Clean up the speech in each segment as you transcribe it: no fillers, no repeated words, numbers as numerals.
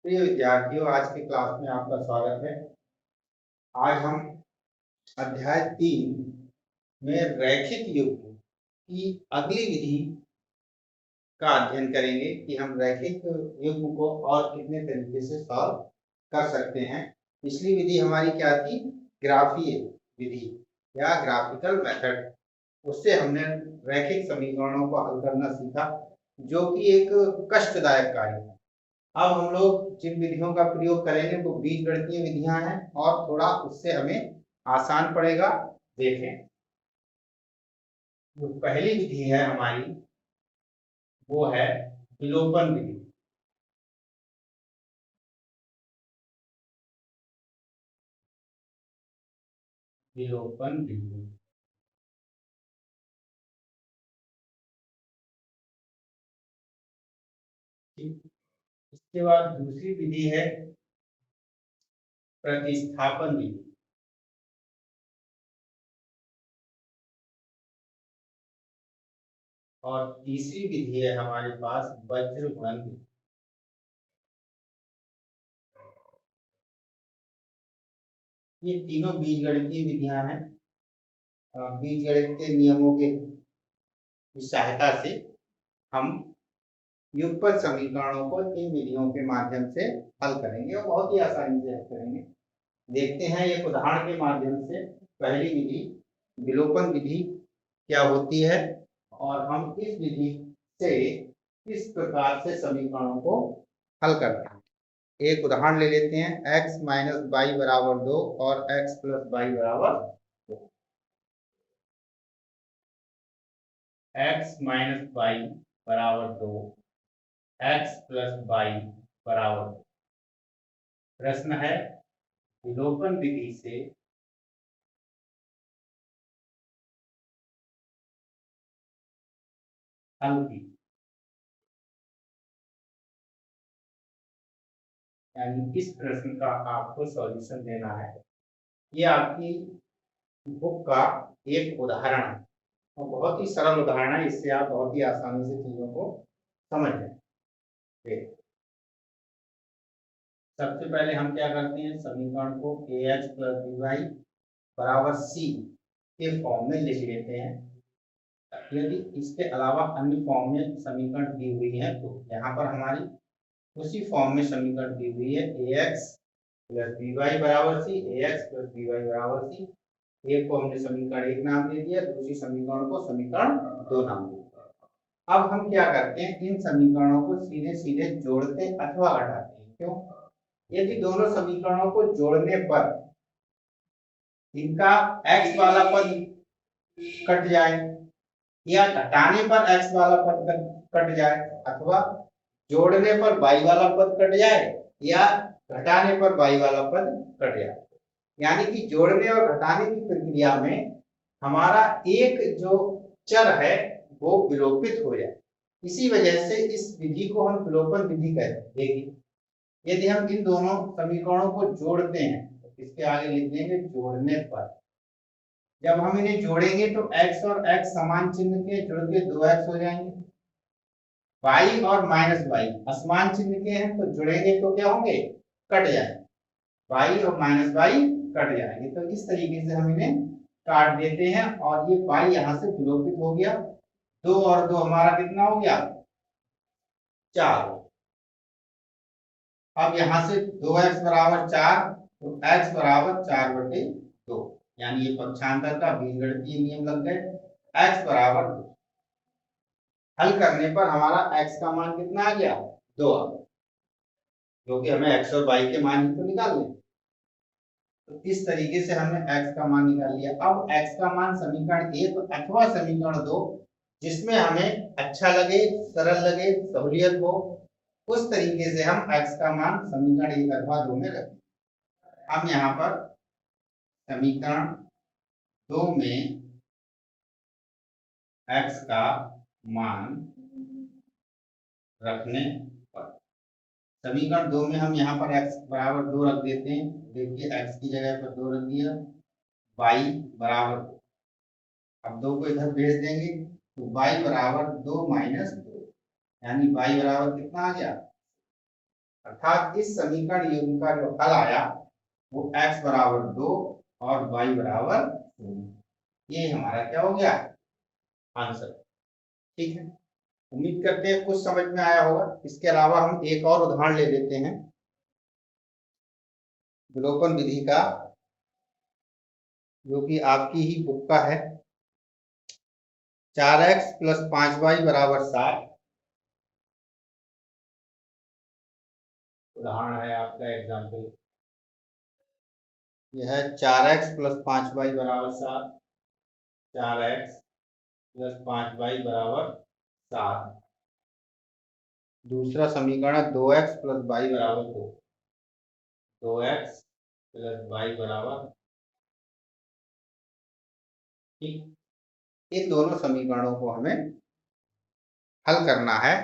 प्रिय विद्यार्थियों, आज की क्लास में आपका स्वागत है। आज हम अध्याय 3 में रैखिक युग्म की अगली विधि का अध्ययन करेंगे कि हम रैखिक युग्म को और कितने तरीके से सॉल्व कर सकते हैं। पिछली विधि हमारी क्या थी? ग्राफीय विधि या ग्राफिकल मेथड। उससे हमने रैखिक समीकरणों को हल करना सीखा, जो कि एक कष्टदायक कार्य है। अब हम लोग जिन विधियों का प्रयोग करेंगे वो बीजगणितीय विधियां हैं और थोड़ा उससे हमें आसान पड़ेगा। देखें, जो पहली विधि है हमारी वो है विलोपन विधि। विलोपन विधि ठीक। इसके बाद दूसरी विधि है प्रतिस्थापन विधि। और तीसरी विधि है हमारे पास वज्र गुणन विधि। ये तीनों बीजगणितीय विधियां हैं। बीजगणित के नियमों के की सहायता से हम युगपत समीकरणों को इन विधियों के माध्यम से हल करेंगे और बहुत ही आसानी से हल करेंगे। देखते हैं एक उदाहरण के माध्यम से पहली विधि विलोपन विधि क्या होती है और हम इस विधि से किस प्रकार से समीकरणों को हल करते हैं। एक उदाहरण ले लेते हैं, x माइनस वाई बराबर 2 और x प्लस वाई बराबर 2। x माइनस वाई बराबर 2, x प्लस वाई बराबर 2। प्रश्न है विलोपन विधि से हल की, यानी इस प्रश्न का आपको सॉल्यूशन देना है। ये आपकी बुक का एक उदाहरण है और बहुत ही सरल उदाहरण है। इससे आप बहुत ही आसानी से चीजों को समझ लें। सबसे पहले हम क्या करते हैं, समीकरण को ax प्लस बी वाई बराबर c के फॉर्म में लिख लेते हैं। यदि इसके अलावा अन्य फॉर्म में समीकरण दी हुई है तो यहाँ पर हमारी उसी फॉर्म में समीकरण दी हुई है ax प्लस बी वाई बराबर सी, ax प्लस बी वाई बराबर सी। एक को हमने समीकरण 1 नाम दे दिया, दूसरी समीकरण को समीकरण 2 नाम दे दिया। अब हम क्या करते हैं, इन समीकरणों को सीधे सीधे जोड़ते अथवा घटाते हैं। क्यों? यदि दोनों समीकरणों को जोड़ने पर इनका x वाला पद कट जाए या घटाने पर x वाला पद कट जाए, अथवा जोड़ने पर y वाला पद कट जाए या घटाने पर y वाला पद कट जाए, यानी कि जोड़ने और घटाने की प्रक्रिया में हमारा एक जो चर है वो विलोपित हो जाए। इसी वजह से इस विधि को हम विलोपन विधि कहते हैं। यदि हम इन दोनों समीकरणों को जोड़ते हैं तो इसके आगे लिख देंगे जोड़ने पर। जब हम इन्हें जोड़ेंगे तो x और x समान चिन्ह के जुड़ के 2x हो जाएंगे। y और माइनस y असमान चिन्ह के हैं तो जुड़ेंगे तो क्या होंगे? कट जाएंगे। y और माइनस y कट जाएंगे। तो इस तरीके से हम इन्हें काट देते हैं और ये y यहां से विलोपित हो गया। 2 और 2 हमारा कितना हो गया? 4। अब यहां से 2x बराबर 4 तो x बराबर 4/2, यानी ये पक्षांतर का बीजगणितीय नियम लग गए। x बराबर 2 हल करने पर हमारा x का मान कितना आ गया? 2 आ गया, क्योंकि हमें x और y के मान ही तो निकालने। तो इस तरीके से हमने x का मान निकाल लिया। अब x का मान समीकरण 1 अथवा समीकरण 2 जिसमें हमें अच्छा लगे, सरल लगे, सहूलियत हो, उस तरीके से हम x का मान समीकरण 1 अथवा 2 में रखें। हम यहाँ पर समीकरण 2 में x का मान रखने पर समीकरण 2 में हम यहाँ पर x बराबर 2 रख देते हैं। देखिए x की जगह पर 2 रख दिया, y बराबर 2। अब 2 को इधर भेज देंगे तो y बराबर 2 माइनस 2, यानी y बराबर कितना आ गया? अर्थात इस समीकरण युग्म का जो हल आया वो x बराबर 2 और y बराबर 0। ये हमारा क्या हो गया, आंसर। ठीक है, उम्मीद करते हैं कुछ समझ में आया होगा। इसके अलावा हम एक और उदाहरण ले लेते हैं विलोपन विधि का, जो कि आपकी ही बुक का है। 4x + 5y = 7 उदाहरण है आपका एग्जाम्पल। यह है 4x + 5y = 7। 4x + 5y = 7। दूसरा समीकरण है 2x + y = 2। 2x + y = ठीक। इन दोनों समीकरणों को हमें हल करना है।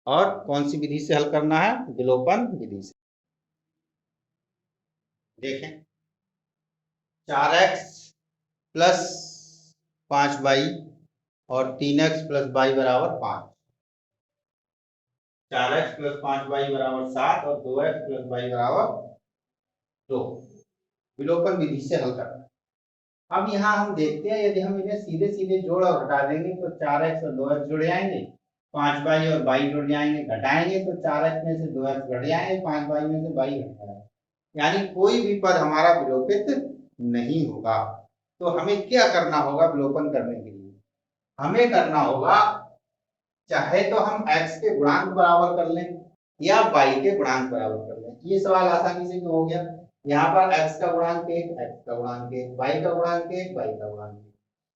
और कौन सी विधि से हल करना है, विलोपन विधि से। देखें, 4x + 5y और 3x + y = 5। 4x + 5y = 7 और 2x + y = 2। विलोपन विधि से हल करना। अब यहाँ हम देखते हैं, यदि हम इन्हें सीधे सीधे जोड़ और घटा देंगे तो 4x और 2x जुड़ जाएंगे, 5y और y जुड़ जाएंगे। घटाएंगे तो 4x में से 2x घट जाएंगे, 5y में से y घट जाएगा, यानी कोई भी पद हमारा विलोपित नहीं होगा। तो हमें क्या करना होगा विलोपन करने के लिए, हमें करना होगा, चाहे तो हम x के गुणांक बराबर कर लें या y के गुणांक बराबर कर लें। ये सवाल आसानी से हो गया। यहाँ पर x का गुणांक 1, x का गुणांक 1, y का गुणांक 1, y का गुणांक 1,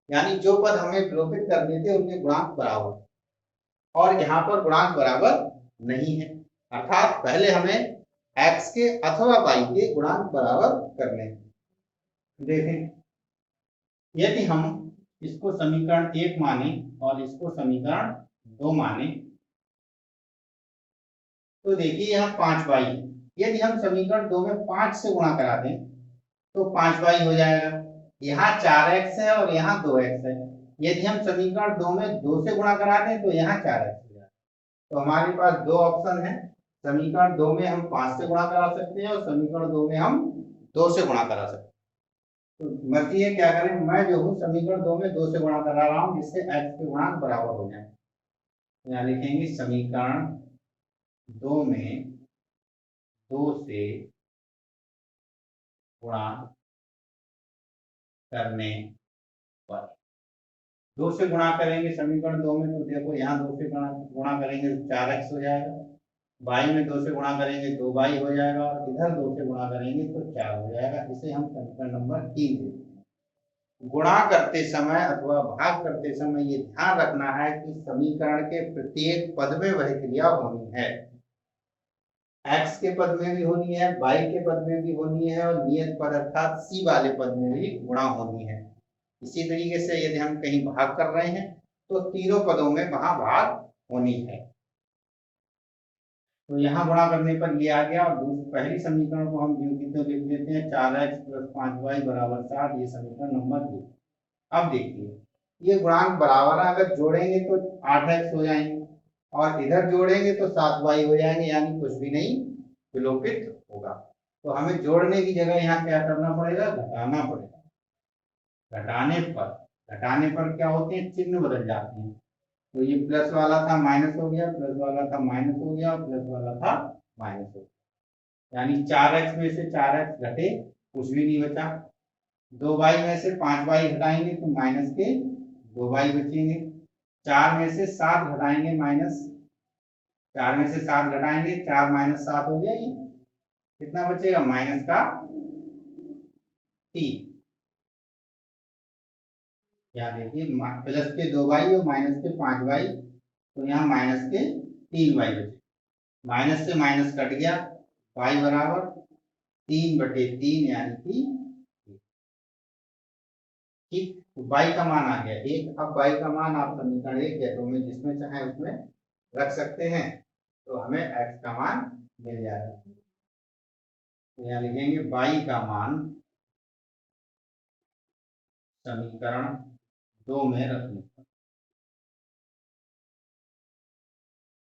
यानी जो पद हमें विलोपित करने थे उनके गुणांक बराबर, और यहाँ पर गुणांक बराबर नहीं है। अर्थात पहले हमें x के अथवा y के गुणांक बराबर करने हैं। देखें, यदि हम इसको समीकरण 1 माने और इसको समीकरण 2 माने, तो देखिए यहाँ 5y है। यदि हम समीकरण 2 में 5 से गुणा करा दें तो 5y हो जाएगा। यहाँ 4x है और यहाँ 2x है। यदि हम समीकरण 2 में 2 से गुणा करा दें तो यहाँ 4x हो जाएगा। तो हमारे पास दो ऑप्शन है, समीकरण 2 में हम 5 से गुणा करा सकते हैं और समीकरण 2 में हम 2 से गुणा करा सकते हैं। तो मर्जी है क्या करें, मैं जो हूँ समीकरण 2 में 2 से गुणा करा रहा हूँ, जिससे x के गुणांक बराबर हो जाए। यहाँ लिखेंगे समीकरण 2 में 2 से गुणा करने पर, 2 से गुणा करेंगे समीकरण 2 में, तो देखो यहाँ 2 से गुणा करेंगे तो 4x हो जाएगा, y में 2 से गुणा करेंगे तो y हो जाएगा, और इधर 2 से गुणा करेंगे तो 4 हो जाएगा। इसे हम समीकरण नंबर 3 देते हैं। गुणा करते समय अथवा भाग करते समय ये ध्यान रखना है कि समीकरण के प्रत्येक पद में वह क्रिया होनी है। x के पद में भी होनी है, y के पद में भी होनी है, और नियत पद अर्थात c वाले पद में भी गुणा होनी है। इसी तरीके से यदि हम कहीं भाग कर रहे हैं तो तीनों पदों में वहां भाग होनी है। तो यहाँ गुणा करने पर ये आ गया, और पहली समीकरण को हम यूं की तो लिख देते हैं 4x + 5y = 7। ये समीकरण नंबर 2। अब देखिए, ये गुणांक बराबर है, अगर जोड़ेंगे तो 8x हो जाएंगे और इधर जोड़ेंगे तो 7y हो जाएंगे, यानी कुछ भी नहीं विलोपित होगा। तो हमें जोड़ने की जगह यहाँ क्या करना पड़ेगा, घटाना पड़ेगा। घटाने पर क्या होते हैं, चिन्ह बदल जाते हैं। तो ये प्लस वाला था माइनस हो गया, प्लस वाला था माइनस हो गया, प्लस वाला था माइनस हो गया, यानी 4x में से 4x घटे, कुछ भी नहीं बचा। 2y में से 5y घटाएंगे तो माइनस के 2y बचेंगे। 4 में से 7 घटाएंगे, माइनस 4 में से 7 घटाएंगे, 4 - 7 हो गया, ये कितना बचेगा, माइनस का 3। यहाँ देखिए, प्लस के 2y और माइनस के 5y, तो यहाँ माइनस के 3y बचे। माइनस से माइनस कट गया, y बराबर 3/3 यानी कि ठीक। तो y का मान आ गया 1। अब y का मान आप समीकरण 1 या 2 में जिसमें चाहे उसमें रख सकते हैं, तो हमें x का मान मिल जाएगा। तो यहाँ लिखेंगे y का मान समीकरण 2 में रखने पर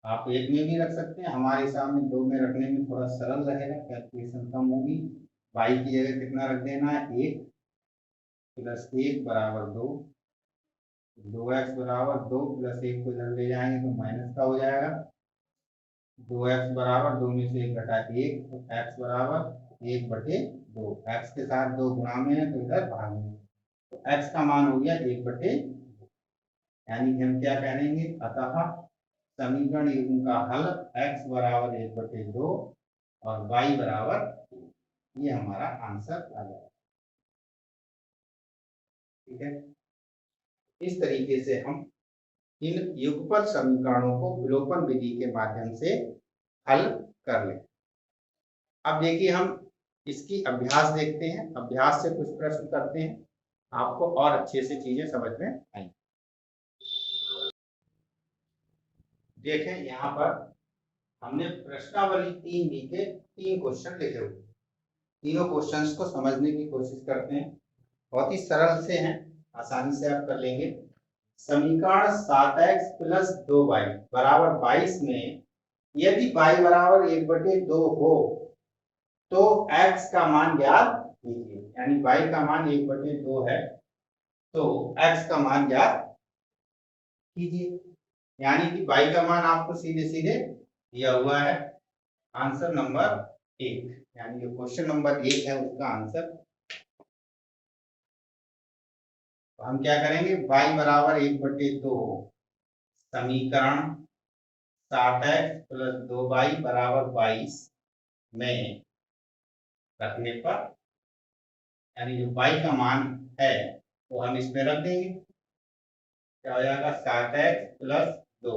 आप एक में भी रख सकते हैं, हमारे हिसाब में 2 में रखने में थोड़ा सरल रहेगा, कैलकुलेशन कम होगी। y की जगह कितना रख देना है, 1 प्लस 1 बराबर 2, 2x बराबर 2 प्लस 1 को इधर ले जाएंगे तो माइनस का हो जाएगा, 2x बराबर 2 में से 1 घटा 1, तो x बराबर 1/2, x के साथ 2 गुणा में है तो इधर भाग में, तो x का मान हो गया 1/2, यानी कि हम क्या कहेंगे, अतः समीकरण युग्म का हल x बराबर 1/2 और y बराबर 2, ये हमारा आंसर आ जाएगा। ठीक है, इस तरीके से हम इन युगपत समीकरणों को विलोपन विधि के माध्यम से हल कर लें। अब देखिए हम इसकी अभ्यास देखते हैं, अभ्यास से कुछ प्रश्न करते हैं, आपको और अच्छे से चीजें समझ में आएंगी। देखें यहाँ पर हमने प्रश्नावली 3B के 3 क्वेश्चन लिखे हुए, तीनों क्वेश्चंस को समझने की कोशिश करते हैं, बहुत ही सरल से हैं, आसानी से आप कर लेंगे। समीकरण 7x प्लस 2y बराबर 22 में यदि y बराबर 1/2 हो तो x का मान ज्ञात कीजिए, यानी y का मान 1/2 है तो x का मान ज्ञात कीजिए, यानी कि y का मान आपको सीधे सीधे दिया हुआ है। आंसर नंबर 1, यानी जो क्वेश्चन नंबर 1 है उसका आंसर। तो हम क्या करेंगे, y बराबर 1/2 समीकरण 7x प्लस 2y बराबर 22 में रखने पर, यानी जो y का मान है वो हम इसमें रख देंगे, क्या हो जाएगा 7x प्लस 2,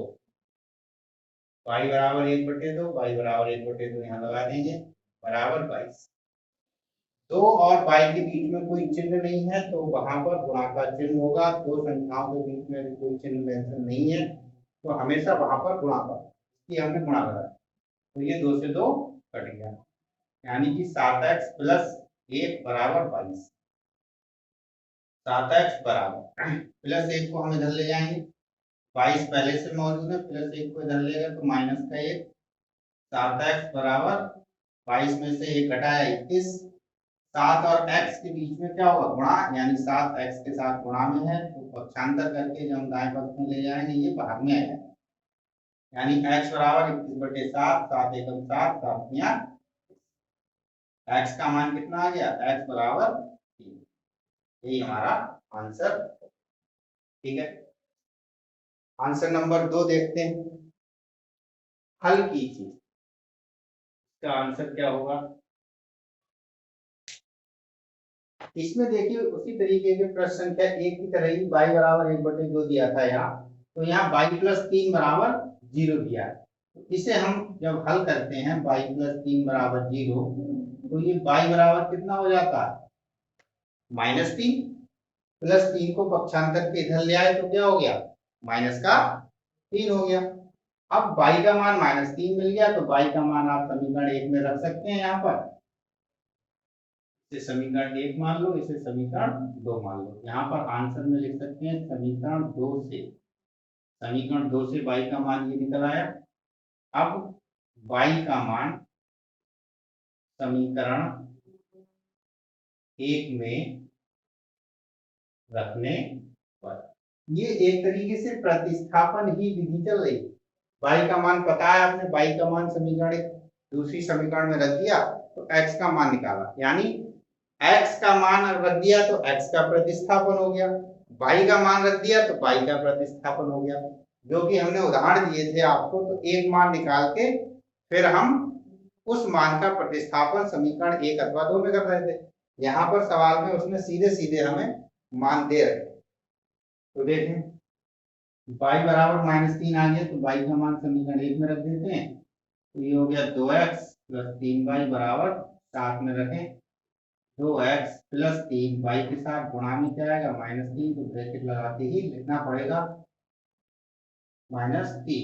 y बराबर 1/2, y बराबर 1/2 यहाँ लगा देंगे बराबर 22। 2 और y के बीच में कोई चिन्ह नहीं है तो वहां पर गुणा का चिन्ह होगा, दो संख्याओं के बीच में भी कोई चिन्ह मेंशन नहीं है तो हमेशा वहां पर गुणा का, इसलिए हमने गुणा करा, तो ये 2 से 2 कट गया, यानी कि 7x प्लस 1 बराबर 22। 7x बराबर प्लस 1 को हम इधर ले जाएंगे, 22 पहले से मौजूद है, प्लस 1 को इधर ले गए तो माइनस का 1, 7x बराबर 22 में से 1 घटाया 21, 7 और x के बीच में क्या होगा, गुणा, यानी 7 x के साथ गुणा में है तो पक्षांतर करके जब हम दाएं पक्ष में ले जाएंगे ये बाहर में आएगा, यानी x बराबर 21/7, 7 एकम 7, 7 तियां, x का मान कितना आ गया, x बराबर 3, यही हमारा आंसर। ठीक है, आंसर नंबर 2 देखते हैं, हल कीजिए, इसका आंसर क्या होगा। इसमें देखिए उसी तरीके के प्रश्न संख्या 1 की तरह ही y बराबर 1/2 दिया था यहाँ, तो यहाँ y प्लस 3 बराबर 0 दिया है, तो इसे हम जब हल करते हैं y प्लस 3 बराबर 0, तो ये y बराबर कितना हो जाता है -3, प्लस 3 को पक्षांतर के इधर ले आए तो क्या हो गया, माइनस का 3 हो गया। अब y का मान -3 मिल गया तो y का मान आप समीकरण 1 में रख सकते हैं, यहाँ पर इसे समीकरण 1 मान लो, इसे समीकरण 2 मान लो, यहाँ पर आंसर में लिख सकते हैं समीकरण 2 से, समीकरण 2 से y का मान ये निकल आया। अब y का मान समीकरण 1 में रखने पर, ये एक तरीके से प्रतिस्थापन ही विधि चल रही है, y का मान पता है आपने, y का मान समीकरण दूसरी समीकरण में रख दिया तो x का मान निकाला, यानी x का मान रख दिया तो x का प्रतिस्थापन हो गया, y का मान रख दिया तो y का प्रतिस्थापन हो गया, जो कि हमने उदाहरण दिए थे आपको, तो एक मान निकाल के फिर हम उस मान का प्रतिस्थापन समीकरण 1 अथवा 2 में कर रहे थे, यहाँ पर सवाल में उसने सीधे सीधे हमें मान दे रहे। तो देखें y बराबर -3 आ गया तो y का मान समीकरण 1 में रख देते हैं, तो ये हो गया 2x प्लस 3y बराबर 7 में रखें, 2x प्लस 3y के साथ गुणा में क्या आएगा -3, तो ब्रैकेट लगाते ही लिखना पड़ेगा -3,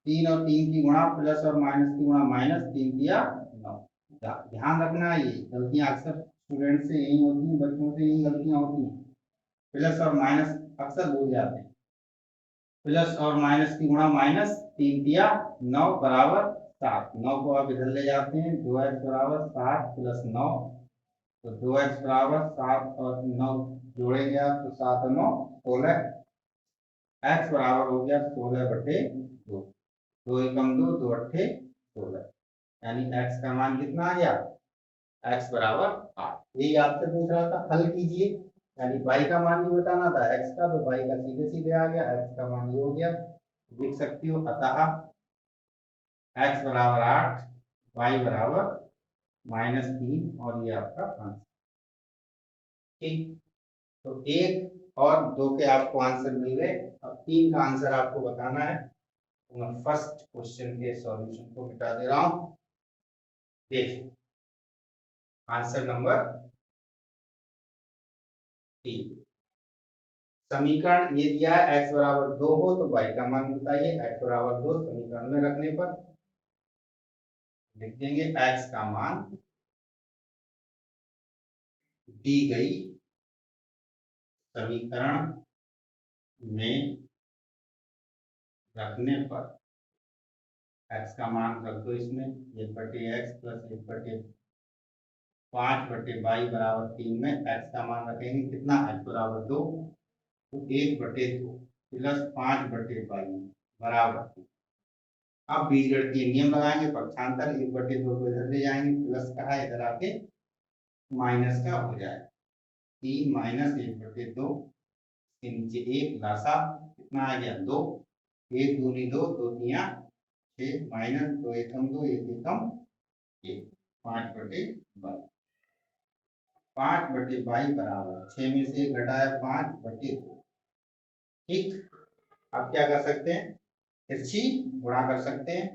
3 और 3 की गुणा प्लस और माइनस की गुणा, -3 दिया 9। ध्यान रखना, ये गलतियां अक्सर स्टूडेंट से यही होती हैं, बच्चों से यही गलतियां होती हैं, प्लस और माइनस अक्सर भूल जाते हैं, प्लस और माइनस की गुणा 3 दिया 9 बराबर 7। 9 को आप इधर ले जाते हैं, 2x बराबर 7 प्लस 9, तो 2x बराबर 7 और 9 जोड़ेंगे आप तो 7 और 9 16। x बराबर हो गया 16/2। 2 एकम 2, 2 अट्ठे 16, यानी x का मान कितना आ गया, x बराबर 8। यही आपसे पूछ रहा था, हल कीजिए, यानी y का मान भी बताना था x का, तो y का सीधे सीधे आ गया, x का मान ये हो गया, लिख सकती हो। अतः x बराबर 8, y बराबर -3 और ये आपका आंसर। ठीक, तो 1 और 2 के आपको आंसर मिल गए। अब 3 का आंसर आपको बताना है। तो मैं फर्स्ट क्वेश्चन के सॉल्यूशन को मिटा दे रहा हूं। देखिए आंसर नंबर 3, समीकरण ये दिया है x बराबर 2 हो तो y का मान बताइए। x बराबर 2 समीकरण में रखने पर लिख देंगे x का मान दी गई समीकरण में रखने पर x का मान रख दो इसमें, 1/x प्लस 1/5/y बराबर 3 में x का मान रखेंगे कितना, x बराबर 2, तो 1/2 प्लस 5/y बराबर 3। अब बीजगणितीय नियम लगाएंगे, पक्षांतर 1/2 को इधर ले जाएंगे, प्लस का है इधर आके माइनस का हो जाए, 3 माइनस 1/2 के नीचे 1 लासा कितना आ गया 2, 1 दूनी 2, 2 तिया 6 माइनस 2 एकम 2, 1 एकम 1, 5/22। 5/22 बराबर 6 में से 1 घटाया 5/2। ठीक, अब क्या कर सकते हैं, तिरछी गुणा कर सकते हैं,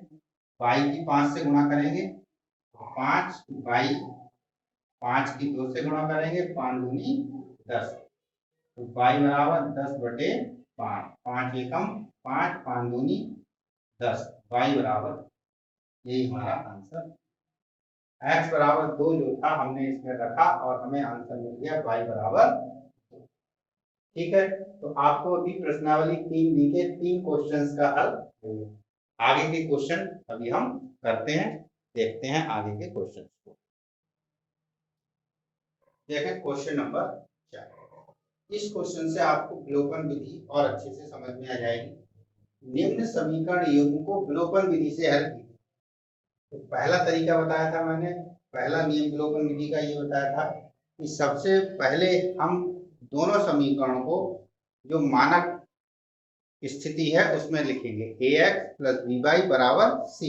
बाई की 5 से गुणा करेंगे 5, बाई 5 की 2 से गुणा करेंगे 5 दूनी 10, तो बाई बराबर 10/5, 5 एकम 5, 5 दूनी 10, बाई बराबर, यही हमारा आंसर। x बराबर 2 जो था हमने इसमें रखा और हमें आंसर मिल गया y बराबर 2। ठीक है, तो आपको अभी प्रश्नावली 3 दी के 3 क्वेश्चंस का हल चाहिए। आगे के क्वेश्चन अभी हम करते हैं, देखते हैं आगे के क्वेश्चन को। देखें क्वेश्चन नंबर 4। इस क्वेश्चन से आपको विलोपन विधि और अच्छे से समझ में आ जाएगी। निम्न समीकरण युग्म को विलोपन विधि से हल कीजिए। तो पहला तरीका बताया था मैंने, पहला नियम विलोपन विधि का ये बताया था कि सबसे पहले हम दोनों समीकरणों को जो मानक स्थिति है उसमें लिखेंगे, ax प्लस by बराबर c।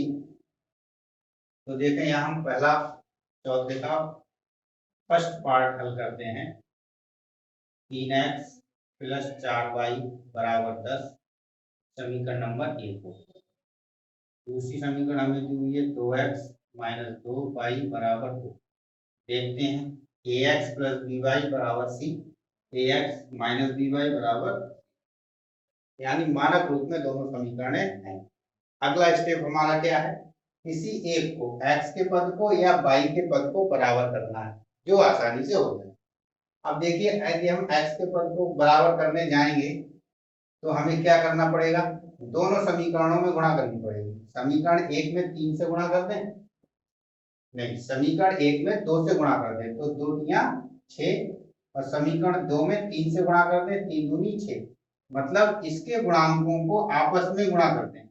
तो देखें यहाँ हम पहला चौथे का फर्स्ट पार्ट हल करते हैं, 3x प्लस 4y बराबर 10, समीकरण नंबर 1 को। दूसरी समीकरण हमें दी हुई है 2x माइनस 2y बराबर 2। देखते हैं, ax प्लस by बराबर c, ax माइनस by बराबर, यानी मानक रूप में दोनों समीकरण हैं। अगला स्टेप हमारा क्या है, किसी एक को x के पद को या y के पद को बराबर करना है, जो आसानी से हो जाए। अब देखिए यदि हम x के पद को बराबर करने जाएंगे तो हमें क्या करना पड़ेगा, दोनों समीकरणों में गुणा करनी पड़ेगी। समीकरण 1 में 3 से गुणा कर दें, नहीं समीकरण 1 में 2 से गुणा कर दें तो 2 दुनिया 6, और समीकरण 2 में 3 से गुणा कर दें, 3 दूनी 6, मतलब इसके गुणांकों को आपस में गुणा कर दें,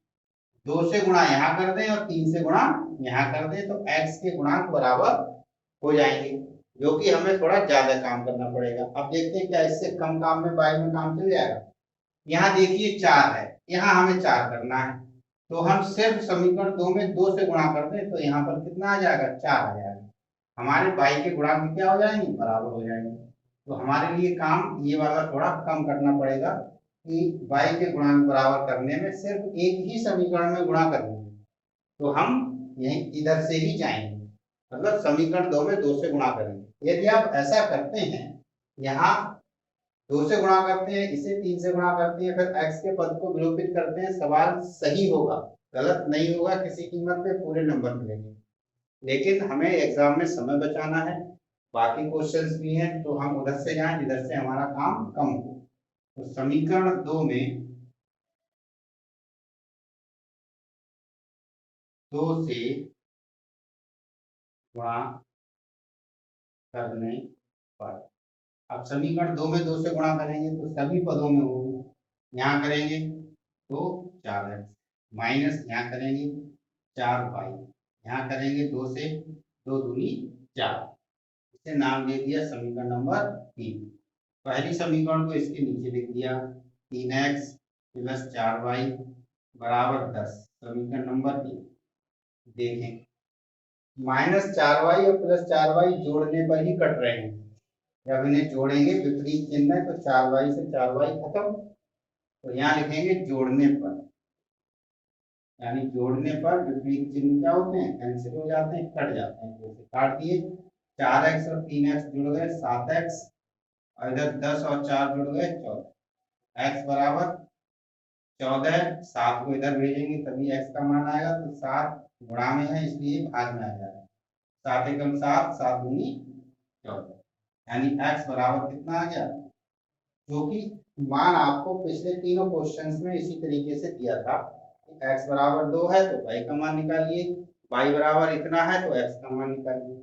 2 से गुणा यहाँ कर दें और 3 से गुणा यहाँ कर दें, तो x के गुणांक बराबर हो जाएंगे, जो कि हमें थोड़ा ज्यादा काम करना पड़ेगा। अब देखते हैं क्या इससे कम काम में y में काम चल जाएगा। यहाँ देखिए 4 है, यहाँ हमें 4 करना है, तो हम सिर्फ समीकरण 2 में 2 से गुणा कर दें तो यहाँ पर कितना आ जाएगा, 4 आ जाएगा। हमारे y के गुणांक क्या हो जाएंगे, बराबर हो जाएंगे। तो हमारे लिए काम ये वाला थोड़ा कम करना पड़ेगा कि y के गुणांक बराबर करने में सिर्फ एक ही समीकरण में गुणा कर देंगे, तो हम यहीं इधर से ही जाएंगे, मतलब समीकरण 2 में 2 से गुणा करेंगे। यदि आप ऐसा करते हैं, यहाँ 2 से गुणा करते हैं, इसे 3 से गुणा करते हैं, फिर x के पद को विलोपित करते हैं, सवाल सही होगा, गलत नहीं होगा, किसी कीमत पे पूरे नंबर मिलेंगे। लेकिन हमें एग्जाम में समय बचाना है, बाकी क्वेश्चंस भी हैं, तो हम उधर से जाएं जिधर से हमारा काम कम हो। तो समीकरण 2 में 2 से गुणा करने पर, अब समीकरण 2 में 2 से गुणा करेंगे तो सभी पदों में होगी, यहाँ करेंगे तो 4x माइनस यहाँ करेंगे 4y, यहाँ करेंगे 2 से 2 दूनी 4, इसे नाम दे दिया समीकरण नंबर 3। पहली समीकरण को इसके नीचे लिख दिया 3x प्लस 4y बराबर 10, समीकरण नंबर 3। देखें -4y और +4y जोड़ने पर ही कट रहे हैं, जब इन्हें जोड़ेंगे विपरीत चिन्ह है तो 4y से 4y खत्म, तो यहाँ लिखेंगे जोड़ने पर, यानी जोड़ने पर विपरीत चिन्ह क्या होते हैं, कैंसिल हो जाते हैं, कट जाते हैं, जैसे काट दिए 4x और 3x जुड़ गए 7x, और इधर 10 और 4 जुड़ गए 14, x बराबर 14, 7 को इधर भेजेंगे तभी x का मान आएगा, तो 7 गुणा में है इसलिए भाग में आ जाएगा, 7 एकम 7, 7 दूनी 14, यानी x बराबर कितना आ गया, जो कि मान आपको पिछले तीनों क्वेश्चंस में इसी तरीके से दिया था, x बराबर 2 है तो y का मान निकालिए, y बराबर इतना है तो x का मान निकालिए।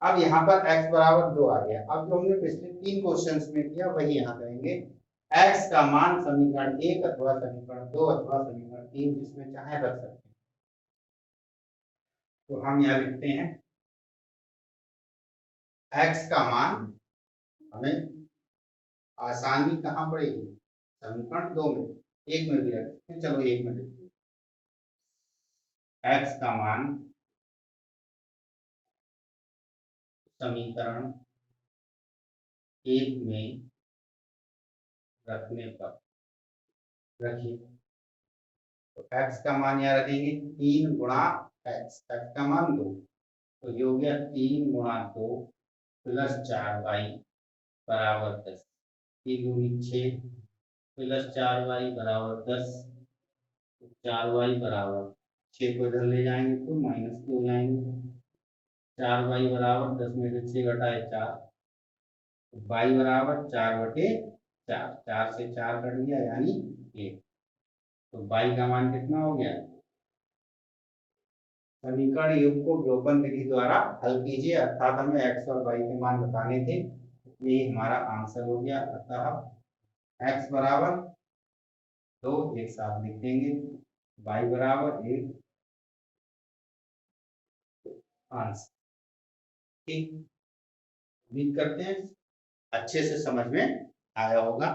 अब यहाँ पर x बराबर 2 आ गया, अब जो हमने पिछले 3 क्वेश्चंस में किया वही यहाँ करेंगे, x का मान समीकरण 1 अथवा समीकरण 2 अथवा समीकरण 3 जिसमें चाहे रख सकते हैं। तो हम यहाँ लिखते हैं x का मान, हमें आसानी कहाँ पड़ेगी, समीकरण 2 में, 1 में भी रखते हैं, चलो 1 में लिखते हैं x का मान समीकरण 1 में रखने पर, रखिए तो x का मान यहाँ रखेंगे 3 गुणा x, x का मान 2, तो ये हो गया 3 गुणा 2 प्लस 4y बराबर 10, 3 दूनी 6 प्लस 4y बराबर 10, 4y बराबर 6 को इधर ले जाएंगे तो माइनस के हो जाएंगे, 4y बराबर 10 में से 6 घटाए 4, y बराबर 4/4, 4 से 4 कट गया यानी 1, तो y का मान कितना हो गया, समीकरण योग को व्युत्पन्न विधि द्वारा हल कीजिए, अर्थात हमें x और y के मान बताने थे, ये हमारा आंसर हो गया, अतः x बराबर 2 एक साथ लिख देंगे, y बराबर 1, आंसर। ठीक, उम्मीद करते हैं अच्छे से समझ में आया होगा,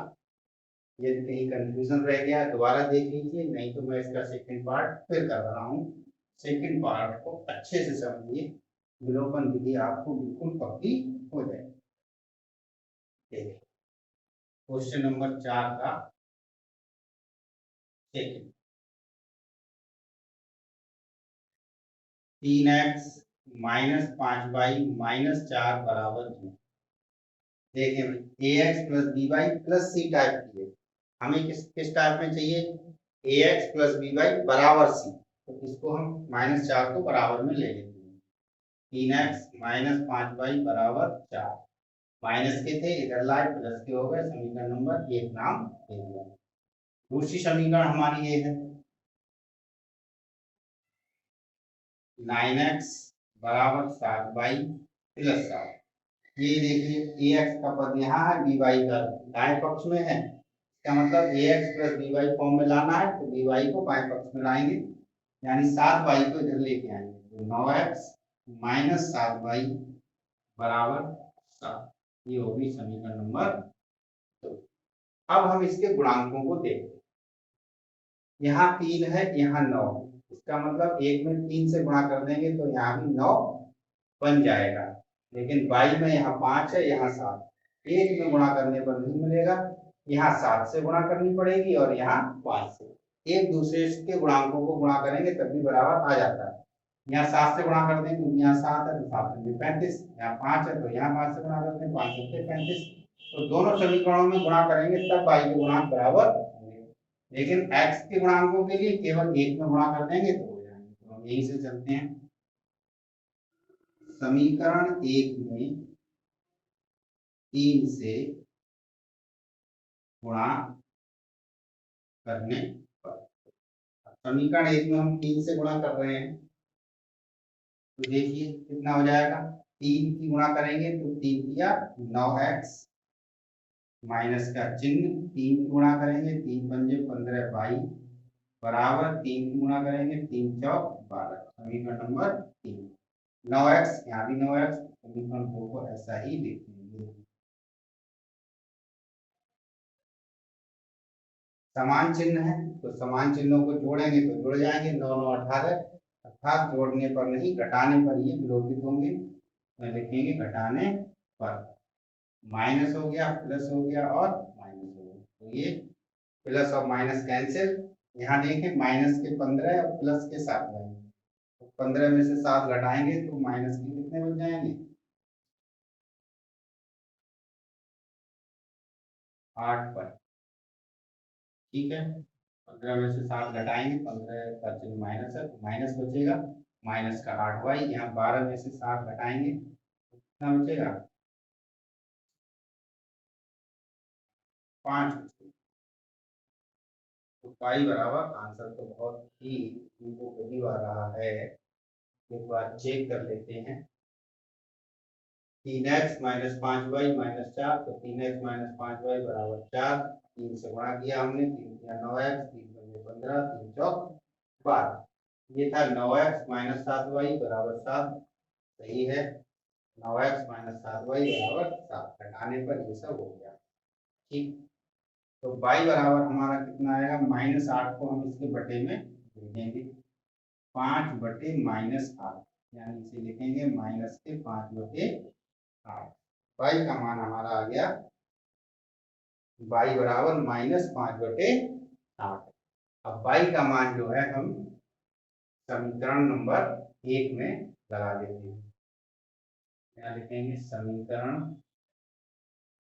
यदि कहीं कंफ्यूजन रह गया दोबारा देख लीजिए, नहीं तो मैं इसका सेकंड पार्ट फिर कर रहा हूँ, सेकंड पार्ट को अच्छे से समझिए, विलोपन विधि आपको बिल्कुल पक्की हो जाएगी। क्वेश्चन नंबर 4 का सेकंड, 3x माइनस 5y -4 बराबर 0। देखिए ax plus by plus c type की है, हमें किस टाइप में चाहिए, ax प्लस by बराबर c, तो इसको हम -4 को बराबर में ले लेते हैं, 3x माइनस 5y बराबर 4, माइनस के थे इधर लाए प्लस के हो गए, समीकरण नंबर 1 नाम दे दिया। दूसरी समीकरण हमारी ये है 9x बराबर 7y प्लस 7, ये देखिए ax का पद यहाँ है, by का दाएं पक्ष में है, इसका मतलब ax प्लस by फॉर्म में लाना है तो by को बाएं पक्ष में लाएंगे, यानी 7y को इधर लेके आएंगे, तो 9x माइनस 7y बराबर 7, ये होगी समीकरण नंबर 2। अब हम इसके गुणांकों को देखते हैं, यहाँ 3 है यहाँ 9, इसका मतलब एक में 3 से गुणा कर देंगे तो यहाँ भी 9 बन जाएगा, लेकिन y में यहाँ 5 है यहाँ 7, एक में गुणा करने पर नहीं मिलेगा, यहाँ 7 से गुणा करनी पड़ेगी और यहाँ 5 से, एक दूसरे के गुणांकों को गुणा करेंगे तब भी बराबर आ जाता है, यहाँ 7 से गुणा कर देंगे क्योंकि यहाँ 7 है तो 7 में 35, यहाँ 5 है तो यहाँ 5 से गुणा करते हैं, 5 से 35, तो दोनों समीकरणों में गुणा करेंगे तब y के गुणांक बराबर होंगे, लेकिन x के गुणांकों के लिए केवल एक में गुणा कर देंगे तो हो जाएंगे, तो हम यहीं से चलते हैं, समीकरण 1 में 3 से गुणा करने पर, समीकरण 1 में हम 3 से गुणा कर रहे हैं तो देखिए कितना हो जाएगा, 3 की गुणा करेंगे तो 3 या 9x माइनस का चिन्ह, 3 की गुणा करेंगे 3 पंजे 15 बराबर 3 की गुणा करेंगे 3 चौक 12, समीकरण नंबर 3। 9x यहाँ भी 9x, समीकरण 2 को ऐसा ही लिखेंगे। समान चिन्ह है तो समान चिन्हों को जोड़ेंगे तो जुड़ जाएंगे, 9 9 18, अर्थात जोड़ने पर नहीं घटाने पर ये विलोपित होंगे, तो लिखेंगे घटाने पर। माइनस हो गया, प्लस हो गया और माइनस हो गया, तो ये प्लस और माइनस कैंसिल। यहाँ देखें माइनस के 15 और प्लस के 7 बनेंगे, तो 15 में से 7 घटाएंगे तो माइनस के कितने बन जाएंगे, 8 पर। ठीक है, 15 में से 7 घटाएंगे, 15 का चिन्ह माइनस है तो माइनस बचेगा, माइनस का 8y। यहाँ 12 में से 7 घटाएंगे तो कितना बचेगा, 5 बचेगा। तो पाई बराबर, आंसर तो बहुत ही तुमको पहली बार रहा है, एक बार चेक कर लेते हैं। 3x माइनस 5y माइनस 4, तो 3x माइनस 5y बराबर 4, 3 से गुणा किया हमने, 3 किया 9x, 3 पंजे 15, 3 चौक 12, ये था 9x माइनस 7y बराबर 7, सही है। 9x माइनस 7y बराबर 7, घटाने पर ये सब हो गया। ठीक, तो y बराबर हमारा कितना आएगा, -8 को हम इसके बटे में लिखेंगे, 5 बटे -8, यानी इसे लिखेंगे माइनस के 5 बटे 8। y का मान हमारा आ गया, y बराबर -5 बटे 8। अब y का मान जो है हम समीकरण नंबर 1 में लगा देते हैं। क्या लिखेंगे, समीकरण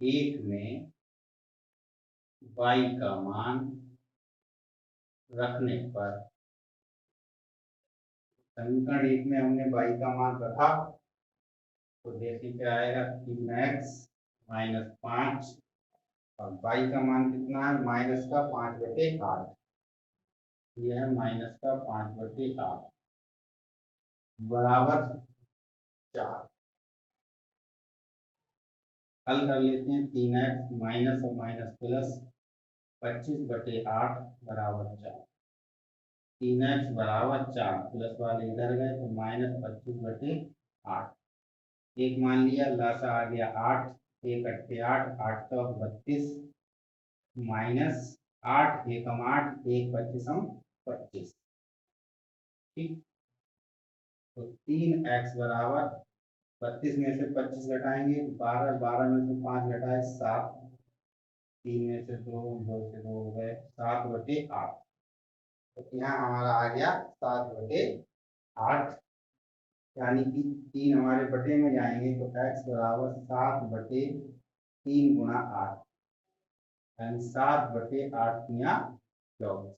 1 में y का मान रखने पर, समीकरण 1 में हमने y का मान रखा तो देखिए क्या आएगा, 3x माइनस 5, और y का मान कितना है, माइनस का 5 बटे 8, यह है माइनस का 5 बटे 8 बराबर 4। हल कर लेते हैं, 3x माइनस और माइनस प्लस 25 बटे 8 बराबर 4, 3x बराबर 4, प्लस वाले इधर गए तो -25 बटे 8, एक मान लिया, लासा आ गया 8, 1 अट्ठे 8, 8 तो 32, माइनस 8 एकम 8, 1 25 25। ठीक, तो 3x बराबर 32 में से 25 घटाएंगे 12, 12 में से 5 घटाए 7, 3 में से 2, 2 से 2 हो गए 7 बटे 8, तो यहाँ हमारा आ गया 7 बटे 8, यानी कि 3 हमारे बटे में जाएंगे तो x बराबर 7 बटे 3 गुणा 8, यानी 7 बटे 8 या 24,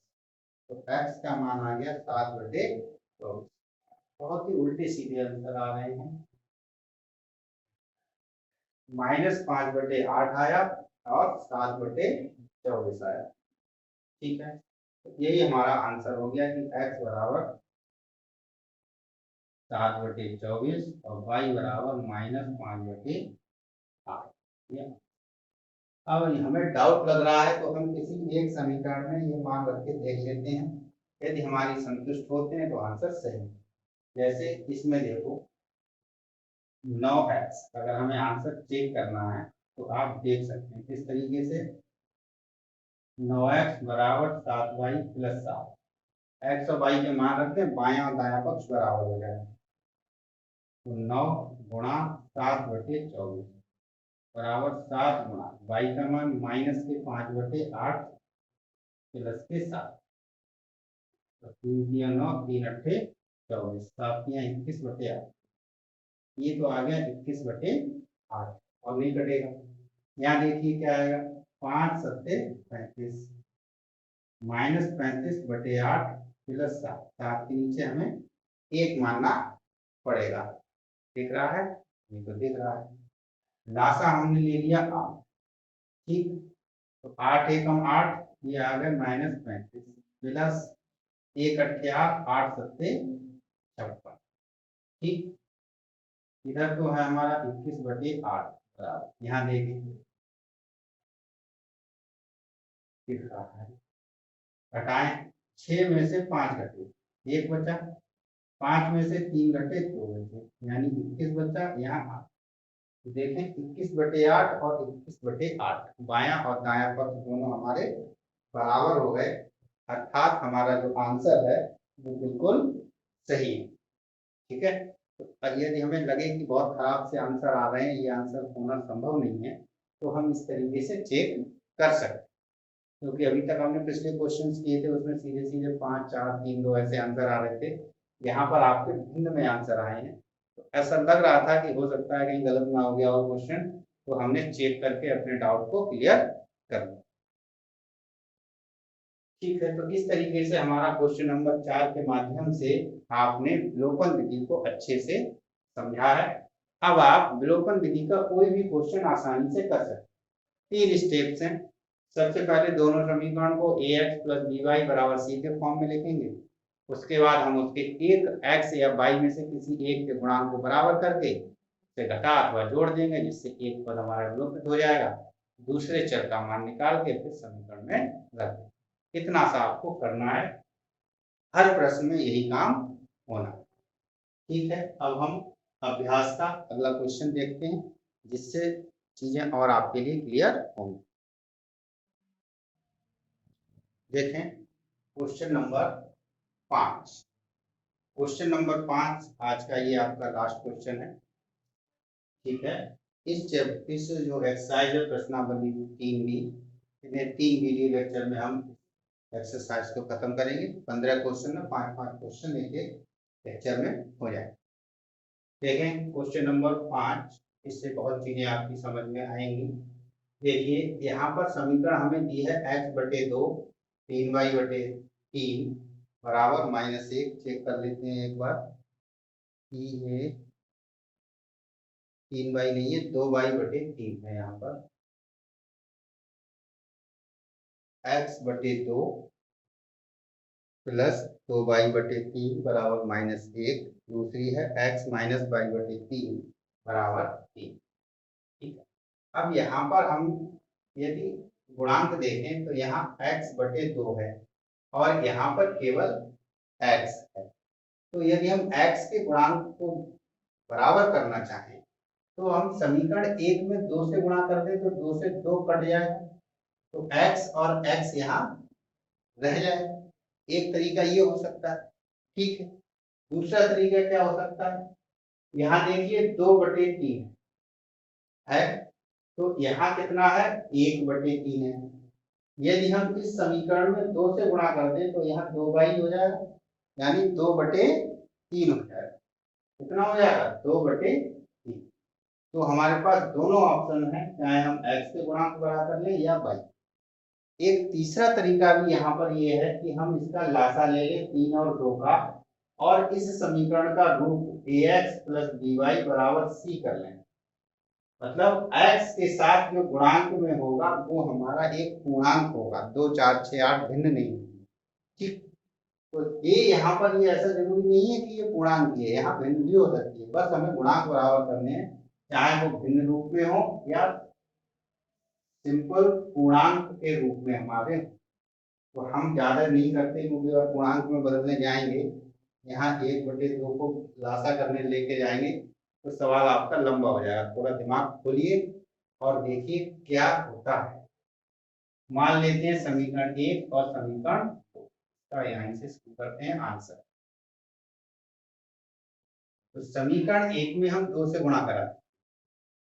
तो x का मान आ गया 7 बटे 24। बहुत ही उल्टे सीधे आंसर आ रहे हैं, -5 बटे 8 आया और 7 बटे 24 आया। ठीक है, तो यही हमारा आंसर हो गया कि x बराबर 7 बटे 24 और y बराबर -5 बटे 8। अब हमें डाउट लग रहा है तो हम किसी एक समीकरण में ये मान रख के देख लेते हैं, यदि हमारी संतुष्ट होते हैं तो आंसर सही। जैसे इसमें देखो 9x, अगर हमें आंसर चेक करना है तो आप देख सकते हैं किस तरीके से, 9x बराबर 7y प्लस 7, x और y के मान रखते हैं, बायां और दायां पक्ष बराबर हो जाए, तो 9 गुणा 7 बटे 24 बराबर 7 गुणा y का मान माइनस के 5 बटे 8 प्लस के 7, तो 3 दिया 9, 3 अट्ठे 24, 7 दिया 21 बटे 8, ये तो आ गया 21 बटे 8 और नहीं कटेगा। यहाँ देखिए क्या आएगा, 5 सत्ते 35, -35 बटे 8 प्लस 7, 7 के नीचे हमें 1 मानना पड़ेगा, दिख रहा है, ये तो दिख रहा है। लासा हमने ले लिया 8, ठीक, तो 8 एकम 8, ये आ गए -35 प्लस 1 अट्ठे 8, 8 सत्ते 56, ठीक, इधर तो है हमारा 21/8 बराबर, यहाँ देखेंगे घटाएं, 6 में से 5 घटे, 1 बचा, 5 में से 3 घटे, 2 बचे, यानी 21 बचा। यहाँ देखें 21/8 और 21/8, बायां और दायां पक्ष दोनों हमारे बराबर हो गए, अर्थात हमारा जो आंसर है वो बिल्कुल सही है। ठीक है, तो यदि हमें लगे कि बहुत खराब से आंसर आ रहे हैं, ये आंसर होना संभव नहीं है, तो हम इस तरीके से चेक कर सकते हैं। क्योंकि अभी तक हमने पिछले क्वेश्चंस किए थे, उसमें सीधे सीधे 5 4 3 2 ऐसे आंसर आ रहे थे, यहाँ पर आपके भिन्न में आंसर आए हैं, तो ऐसा लग रहा था कि हो सकता है कहीं गलत ना हो गया और क्वेश्चन, तो हमने चेक करके अपने डाउट को क्लियर कर लिया। ठीक है, तो इस तरीके से हमारा क्वेश्चन नंबर 4 के माध्यम से आपने विलोपन विधि को अच्छे से समझा है। अब आप विलोपन विधि का कोई भी क्वेश्चन आसानी से कर सकते हैं। 3 स्टेप्स हैं। सबसे पहले दोनों समीकरण को ax + by = c के फॉर्म में लिखेंगे। उसके बाद हम उसके एक x या y में से किसी एक के गुणांक को बराबर करके उसे घटा अथवा जोड़ देंगे, जिससे एक पद हमारा विलोपित हो जाएगा। दूसरे चर का मान निकाल के फिर समीकरण में रख देंगे। इतना सा आपको करना है, हर प्रश्न में यही काम होना। ठीक है, अब हम अभ्यास का अगला क्वेश्चन देखते हैं, जिससे चीजें और आपके लिए क्लियर होंगी। देखें क्वेश्चन नंबर 5। क्वेश्चन नंबर 5 आज का ये आपका लास्ट क्वेश्चन है। ठीक है, इस जो एक्सरसाइज है प्रश्नावली 3B, इन्हें 3 वीडियो लेक्चर में हम एक्सरसाइज को खत्म करेंगे। 15 क्वेश्चन में 5-5 क्वेश्चन एक लेक्चर में हो जाए। देखें क्वेश्चन नंबर 5, इससे बहुत चीजें आपकी समझ में आएंगी। देखिए यहाँ पर समीकरण हमें दी है x/2 3y/3 बराबर -1। चेक कर लेते हैं एक बार, ये 3y नहीं है, 2y/3 है। यहाँ पर x/2 प्लस 2y/3 बराबर -1। दूसरी है x - y/3 बराबर 3। ठीक है, अब यहाँ पर हम यदि गुणांक देखें तो यहाँ x/2 है और यहाँ पर केवल x है। तो यदि हम x के गुणांक को बराबर करना चाहें तो हम समीकरण 1 में 2 से गुणा कर दें, तो 2 से 2 कट जाएगा, तो x और x यहाँ रह जाएगा। एक तरीका ये हो सकता है। ठीक है, दूसरा तरीका क्या हो सकता है, यहाँ देखिए 2/3 है, तो यहाँ कितना है 1/3 है। यदि हम इस समीकरण में 2 से गुणा कर दें तो यहाँ 2y हो जाएगा, यानी 2/3 हो जाएगा। कितना हो जाएगा 2/3। तो हमारे पास दोनों ऑप्शन है, चाहे हम x के गुणांक बढ़ा कर ले या y। एक तीसरा तरीका भी यहाँ पर ये है कि हम इसका लासा ले लें 3 और 2 का, और इस समीकरण का रूप ax + by = c कर लें। मतलब x के साथ जो गुणांक में होगा वो हमारा एक पूर्णांक होगा, 2 4 6 8 भिन्न नहीं। ठीक, तो ये यहाँ पर ये ऐसा जरूरी नहीं है कि ये पूर्णांक है, यहाँ भिन्न भी हो सकती है, बस हमें गुणांक बराबर करने हैं, चाहे वो भिन्न रूप में हो या सिंपल पूर्णांक के रूप में हमारे। तो हम ज्यादा नहीं करते, क्योंकि अगर पूर्णांक में बदलने जाएंगे, यहाँ 1/2 को लासा करने लेके जाएंगे तो सवाल आपका लंबा हो जाएगा। थोड़ा दिमाग खोलिए और देखिए क्या होता है। मान लेते हैं समीकरण 1 और समीकरण 2 का यहाँ से शुरू करते हैं आंसर। तो समीकरण 1 में हम 2 से गुणा करा,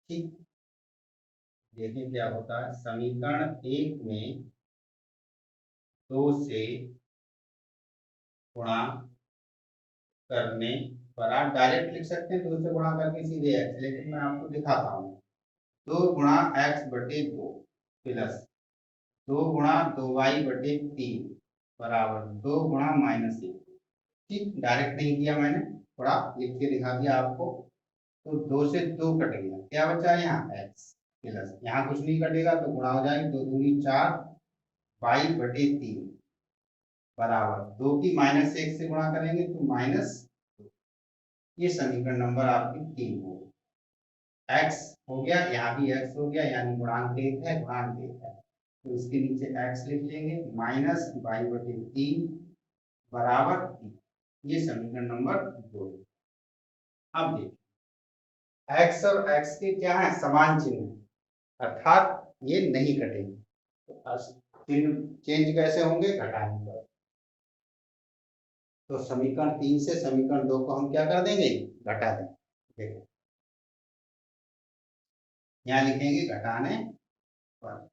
ठीक, देखिए क्या होता है। समीकरण 1 में 2 से गुणा करने पर आप डायरेक्ट लिख सकते हैं, 2 से गुणा करके सीधे x, लेकिन मैं आपको दिखाता हूँ। 2 गुणा x/2 प्लस 2 गुणा 2y/3 बराबर 2 गुणा -1। ठीक, डायरेक्ट नहीं किया मैंने, थोड़ा लिख के दिखा दिया आपको। तो 2 से 2 कट गया, क्या बचा यहाँ x प्लस, यहाँ कुछ नहीं कटेगा तो गुणा हो जाएगी, 2 दूनी 4 y/3 बराबर 2 की -1 से गुणा करेंगे तो -2। ये समीकरण नंबर आपकी 3 हो गई। x हो गया, यहाँ भी x हो गया, यानी गुणांक 1 है, गुणांक 1 है, तो इसके नीचे x लिख लेंगे, माइनस वाई बटे 3 बराबर 3। ये समीकरण नंबर 2। अब देखिए x और x के क्या है, समान चिन्ह, अर्थात ये नहीं कटेंगे। तो चिन्ह चेंज कैसे होंगे, घटाने पर। तो समीकरण 3 से समीकरण 2 को हम क्या कर देंगे, घटा देंगे। देखो यहाँ लिखेंगे घटाने पर।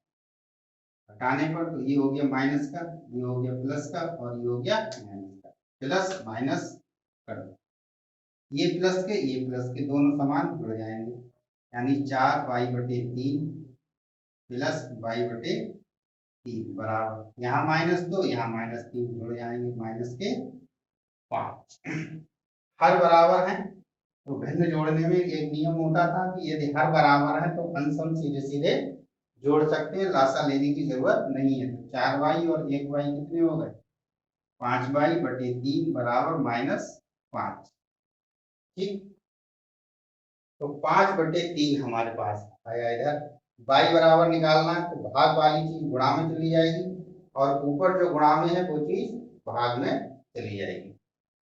घटाने पर तो ये हो गया माइनस का, ये हो गया प्लस का, और ये हो गया माइनस का। प्लस माइनस कर दो, ये प्लस के दोनों समान जुड़ जाएंगे, यानी 4y/3 प्लस y/3 बराबर, यहाँ -2 यहाँ -3 जुड़ जाएंगे, -5। हर बराबर है तो भिन्न जोड़ने में एक नियम होता था कि यदि हर बराबर है तो अंश हम सीधे सीधे जोड़ सकते हैं, लासा लेने की जरूरत नहीं है। तो 4y और 1y कितने हो गए, 5y/3 बराबर -5। ठीक, तो 5/3 हमारे पास आया। इधर y बराबर निकालना है तो भाग वाली चीज गुणा में चली जाएगी, और ऊपर जो गुणा में है वो चीज भाग में चली जाएगी,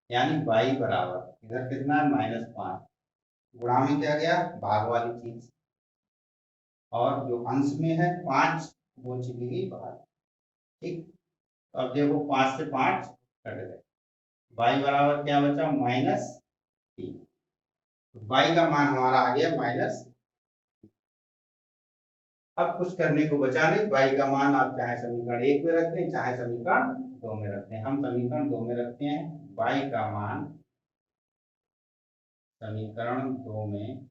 यानी y बराबर इधर कितना है, -5, गुणा में क्या गया, भाग वाली चीज, और जो अंश में है 5 वो चली गई बाहर। ठीक, तो अब देखो 5 से 5 कट गए, y बराबर क्या बचा, -3। y का मान हमारा आ गया -। अब कुछ करने को बचा नहीं, y का मान आप चाहे समीकरण 1 में रखते हैं, चाहे समीकरण 2 में रखते हैं। हम समीकरण 2 में रखते हैं, y का मान समीकरण 2 में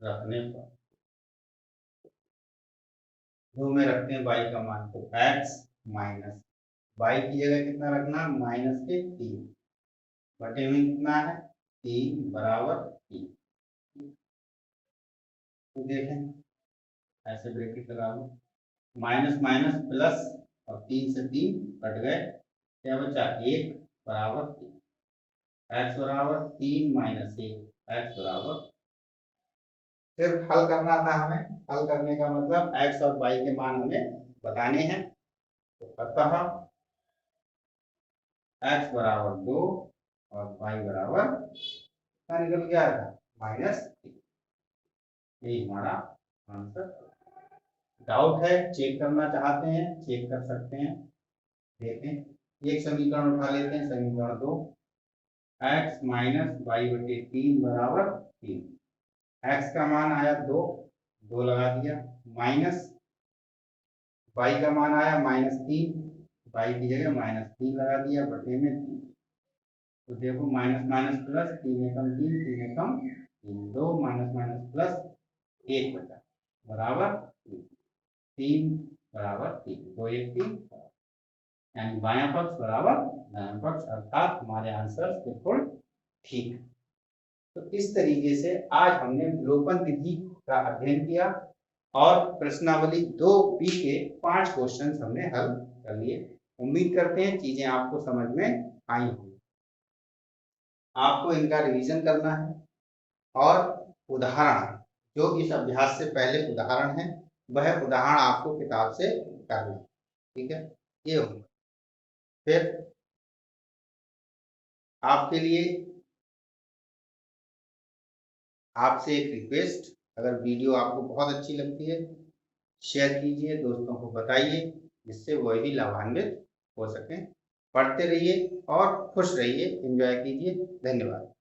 रखने पर, 2 में रखते हैं y का मान, तो x माइनस y की जगह कितना रखना, -3 बटे में कितना है, 3 बराबर 3। तो देखें ऐसे ब्रैकेट लगा लो, माइनस माइनस प्लस, और 3 से 3 कट गए, क्या बचा, 1 बराबर 3। x बराबर 3 - 1, x बराबर। फिर हल करना था हमें, हल करने का मतलब x और y के मान हमें बताने हैं। तो अतः x बराबर 2 और y बराबर क्या निकल गया था, -3। यही हमारा आंसर। डाउट है, चेक करना चाहते हैं, चेक कर सकते हैं। देखें एक समीकरण उठा लेते हैं, समीकरण 2, x - y/3 बराबर 3। x का मान आया 2, 2 लगा दिया, माइनस y का मान आया -3, y की जगह -3 लगा दिया, बटे में 3। तो देखो माइनस माइनस प्लस, 3 एकम 3, 3 एकम 3, 2 माइनस माइनस प्लस 1 बचा बराबर 3 बराबर 3, 2 1 3, यानी बायां पक्ष बराबर दायां पक्ष, अर्थात हमारे आंसर बिल्कुल ठीक है। तो इस तरीके से आज हमने विलोपन विधि का अध्ययन किया, और प्रश्नावली 2B के 5 क्वेश्चन हमने हल कर लिए। उम्मीद करते हैं चीजें आपको समझ में आई होंगी। आपको इनका रिवीजन करना है, और उदाहरण जो इस अभ्यास से पहले उदाहरण है वह उदाहरण आपको किताब से करना है। ठीक है, ये होगा। फिर आपके लिए आपसे एक रिक्वेस्ट, अगर वीडियो आपको बहुत अच्छी लगती है शेयर कीजिए, दोस्तों को बताइए, जिससे वह भी लाभान्वित हो सकें। पढ़ते रहिए और खुश रहिए, एंजॉय कीजिए। धन्यवाद।